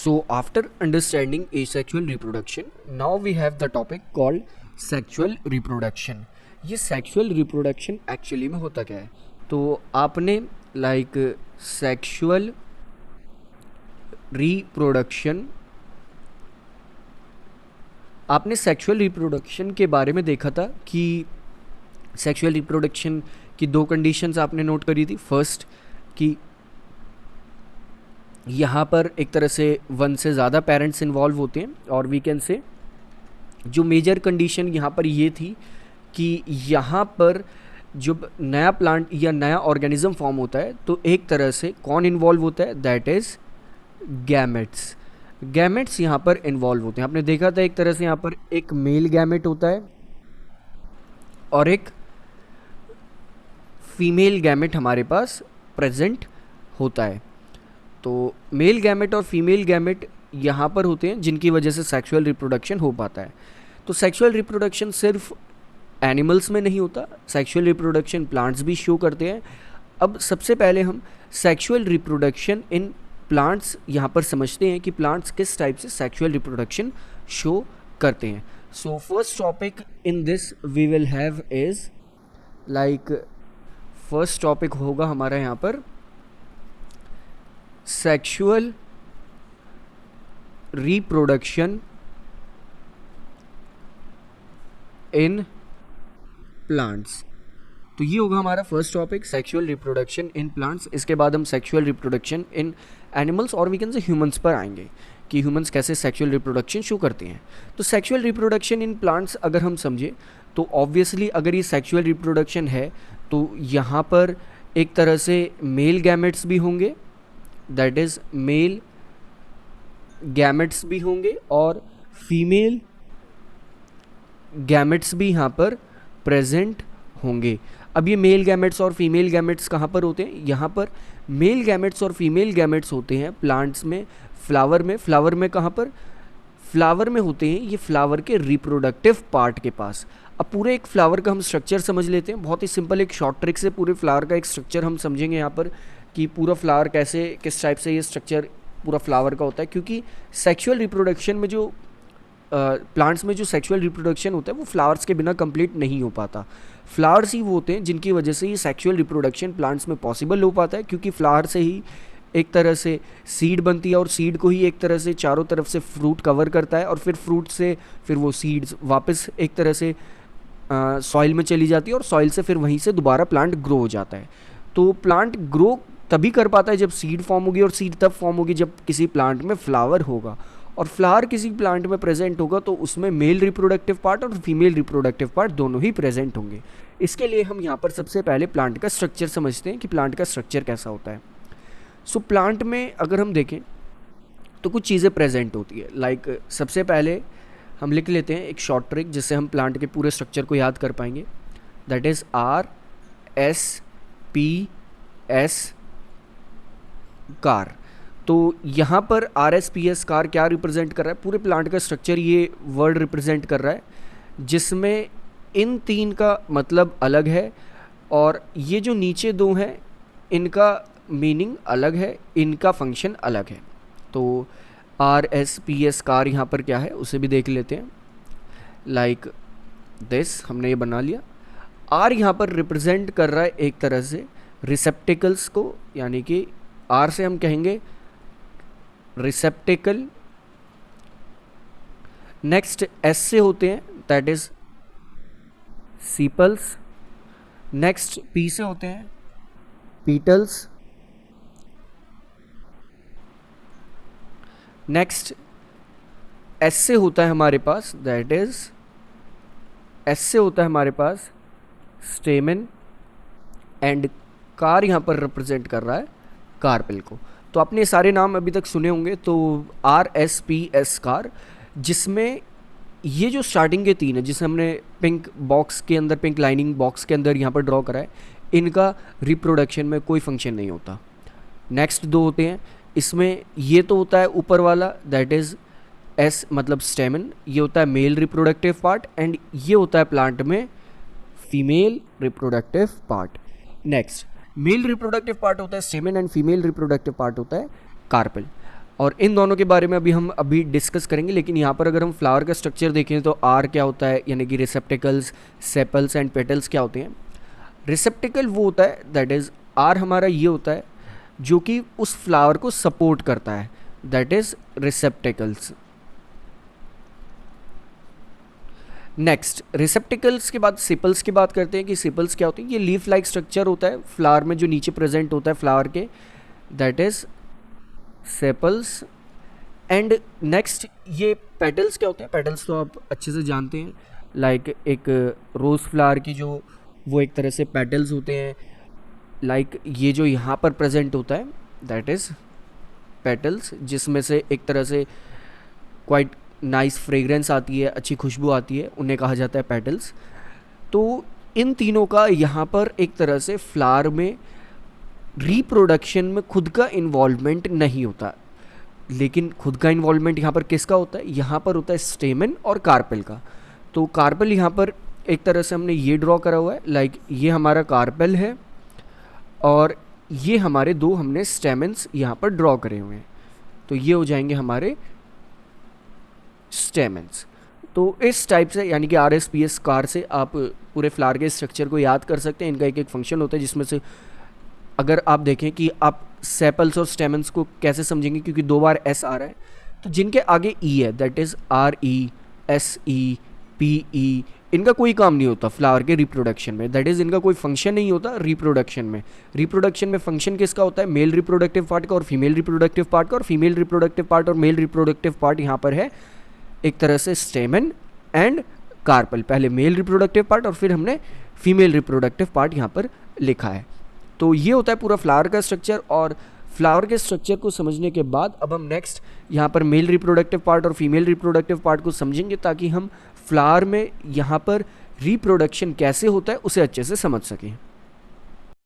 So after understanding asexual reproduction, now we have the topic called sexual reproduction. ये sexual reproduction actually में होता क्या है? तो आपने sexual reproduction आपने सेक्सुअल रिप्रोडक्शन के बारे में देखा था कि सेक्सुअल रिप्रोडक्शन की दो कंडीशंस आपने नोट करी थी. फर्स्ट कि यहाँ पर एक तरह से वन से ज़्यादा पेरेंट्स इन्वॉल्व होते हैं, और वी कैन से जो मेजर कंडीशन यहाँ पर ये थी कि यहाँ पर जब नया प्लांट या नया ऑर्गेनिज्म फॉर्म होता है तो एक तरह से कौन इन्वॉल्व होता है, दैट इज़ गैमेट्स. गैमेट्स यहाँ पर इन्वॉल्व होते हैं. आपने देखा था एक तरह से यहाँ पर एक मेल गैमेट होता है और एक फीमेल गैमेट हमारे पास प्रेजेंट होता है. तो मेल गैमेट और फीमेल गैमेट यहाँ पर होते हैं जिनकी वजह से सेक्सुअल रिप्रोडक्शन हो पाता है. तो सेक्सुअल रिप्रोडक्शन सिर्फ एनिमल्स में नहीं होता, सेक्सुअल रिप्रोडक्शन प्लांट्स भी शो करते हैं. अब सबसे पहले हम सेक्सुअल रिप्रोडक्शन इन प्लांट्स यहाँ पर समझते हैं कि प्लांट्स किस टाइप से सेक्सुअल रिप्रोडक्शन शो करते हैं. So first topic in this we will have is first topic होगा हमारा यहाँ पर सेक्सुअल रिप्रोडक्शन इन प्लांट्स. तो ये होगा हमारा first topic, sexual reproduction in plants. इसके बाद हम सेक्सुअल रिप्रोडक्शन इन एनिमल्स और वी कैन से ह्यूमंस पर आएंगे कि ह्यूमंस कैसे सेक्सुअल रिप्रोडक्शन शो करते हैं. तो सेक्सुअल रिप्रोडक्शन इन प्लांट्स अगर हम समझे तो ऑब्वियसली अगर ये सेक्सुअल रिप्रोडक्शन है तो यहाँ पर एक तरह से मेल गैमेट्स भी होंगे, दैट इज़ मेल गैमेट्स भी होंगे, और फीमेल गैमेट्स भी यहाँ पर प्रेजेंट होंगे. अब ये मेल गैमेट्स और फीमेल गैमेट्स कहाँ पर होते हैं? यहाँ पर मेल गैमेट्स और फीमेल गैमेट्स होते हैं प्लांट्स में, फ्लावर में. फ्लावर में कहाँ पर? फ्लावर में होते हैं ये फ्लावर के रिप्रोडक्टिव पार्ट के पास. अब पूरे एक फ्लावर का हम स्ट्रक्चर समझ लेते हैं. बहुत ही सिंपल एक शॉर्ट ट्रिक से पूरे फ्लावर का एक स्ट्रक्चर हम समझेंगे यहाँ पर कि पूरा फ्लावर कैसे किस टाइप से ये स्ट्रक्चर पूरा फ्लावर का होता है. क्योंकि सेक्सुअल रिप्रोडक्शन में जो प्लांट्स में जो सेक्सुअल रिप्रोडक्शन होता है वो फ्लावर्स के बिना कंप्लीट नहीं हो पाता. फ्लावर्स ही वो होते हैं जिनकी वजह से ये सेक्सुअल रिप्रोडक्शन प्लांट्स में पॉसिबल हो पाता है, क्योंकि फ्लावर से ही एक तरह से सीड बनती है और सीड को ही एक तरह से चारों तरफ से फ्रूट कवर करता है, और फिर फ्रूट से फिर वो सीड्स वापस एक तरह से सॉइल में चली जाती है और सॉइल से फिर वहीं से दोबारा प्लांट ग्रो हो जाता है. तो प्लांट ग्रो तभी कर पाता है जब सीड फॉर्म होगी, और सीड तब फॉर्म होगी जब किसी प्लांट में फ्लावर होगा, और फ्लावर किसी प्लांट में प्रेजेंट होगा तो उसमें मेल रिप्रोडक्टिव पार्ट और फीमेल रिप्रोडक्टिव पार्ट दोनों ही प्रेजेंट होंगे. इसके लिए हम यहाँ पर सबसे पहले प्लांट का स्ट्रक्चर समझते हैं कि प्लांट का स्ट्रक्चर कैसा होता है. सो प्लांट में अगर हम देखें तो कुछ चीज़ें प्रेजेंट होती है. सबसे पहले हम लिख लेते हैं एक शॉर्ट ट्रिक जिससे हम प्लांट के पूरे स्ट्रक्चर को याद कर पाएंगे, दैट इज़ RSPS कार. तो यहाँ पर RSPS कार क्या रिप्रेजेंट कर रहा है? पूरे प्लांट का स्ट्रक्चर ये वर्ड रिप्रेजेंट कर रहा है, जिसमें इन तीन का मतलब अलग है और ये जो नीचे दो हैं इनका मीनिंग अलग है, इनका फंक्शन अलग है. तो RSPS कार यहाँ पर क्या है उसे भी देख लेते हैं. दिस हमने ये बना लिया. R यहाँ पर रिप्रेजेंट कर रहा है एक तरह से रिसेप्टिकल्स को, यानी कि R से हम कहेंगे रिसेप्टिकल. नेक्स्ट S से होते हैं that is sepals. Next P से होते हैं पीटल्स. नेक्स्ट S से होता है हमारे पास दैट इज S से होता है हमारे पास स्टेमन. एंड कार यहाँ पर रिप्रेजेंट कर रहा है कार्पेल को. तो आपने सारे नाम अभी तक सुने होंगे. तो RSPS कार, जिसमें ये जो स्टार्टिंग के तीन है जिसे हमने पिंक बॉक्स के अंदर, पिंक लाइनिंग बॉक्स के अंदर यहाँ पर ड्रॉ करा है, इनका रिप्रोडक्शन में कोई फंक्शन नहीं होता. नेक्स्ट दो होते हैं, इसमें ये तो होता है ऊपर वाला दैट इज़ S मतलब स्टेमन, ये होता है मेल रिप्रोडक्टिव पार्ट, एंड ये होता है प्लांट में female reproductive part. Next male reproductive part होता है स्टेमन एंड फीमेल रिप्रोडक्टिव पार्ट होता है कार्पेल. और इन दोनों के बारे में हम अभी डिस्कस करेंगे, लेकिन यहाँ पर अगर हम फ्लावर का स्ट्रक्चर देखें तो आर क्या होता है, यानी कि रिसेप्टिकल्स, सेपल्स एंड पेटल्स क्या होते हैं। रिसेप्टिकल वो होता है, दैट इज़ आर हमारा ये होता है जो कि उस फ्लावर को सपोर्ट करता है, that is receptacles. Next receptacles के बाद सेपल्स की बात करते हैं कि सेपल्स क्या होती है। ये लीफ लाइक स्ट्रक्चर होता है फ्लावर में जो नीचे प्रेजेंट होता है फ्लावर के, that is sepals. And next ये पेटल्स क्या होते हैं। पेटल्स तो आप अच्छे से जानते हैं, लाइक एक रोज़ फ्लावर की जो वो एक तरह से पेटल्स होते हैं, लाइक ये जो यहाँ पर प्रेजेंट होता है दैट इज़ पेटल्स, जिसमें से एक तरह से क्वाइट नाइस फ्रेग्रेंस आती है, अच्छी खुशबू आती है, उन्हें कहा जाता है पेटल्स। तो इन तीनों का यहाँ पर एक तरह से फ्लावर में रिप्रोडक्शन में खुद का इन्वॉल्वमेंट नहीं होता, लेकिन खुद का इन्वॉल्वमेंट यहाँ पर किसका होता है, यहाँ पर होता है स्टेमन और कार्पेल का। तो कार्पेल यहाँ पर एक तरह से हमने ये ड्रॉ करा हुआ है, लाइक ये हमारा कार्पेल है और ये हमारे दो हमने स्टेमन्स यहाँ पर ड्रॉ करे हुए हैं, तो ये हो जाएंगे हमारे स्टेमन्स। तो इस टाइप से यानी कि RSPS कार से आप पूरे फ्लावर के स्ट्रक्चर को याद कर सकते हैं। इनका एक एक फंक्शन होता है, जिसमें से अगर आप देखें कि आप सेपल्स और स्टेमन्स को कैसे समझेंगे, क्योंकि 2 बार S आ रहा है, तो जिनके आगे E है दैट इज़ RESEPE, इनका कोई काम नहीं होता फ्लावर के रिप्रोडक्शन में, दैट इज़ इनका कोई फंक्शन नहीं होता रिप्रोडक्शन में। रिप्रोडक्शन में फंक्शन किसका होता है, मेल रिप्रोडक्टिव पार्ट का और फीमेल रिप्रोडक्टिव पार्ट का, और फीमेल रिप्रोडक्टिव पार्ट और मेल रिप्रोडक्टिव पार्ट यहाँ पर है एक तरह से स्टेमन एंड कार्पल। पहले मेल रिप्रोडक्टिव पार्ट और फिर हमने फीमेल रिप्रोडक्टिव पार्ट यहाँ पर लिखा है। तो ये होता है पूरा फ्लावर का स्ट्रक्चर। और फ्लावर के स्ट्रक्चर को समझने के बाद अब हम नेक्स्ट यहाँ पर मेल रिप्रोडक्टिव पार्ट और फीमेल रिप्रोडक्टिव पार्ट को समझेंगे, ताकि हम फ्लावर में यहाँ पर रिप्रोडक्शन कैसे होता है उसे अच्छे से समझ सकें।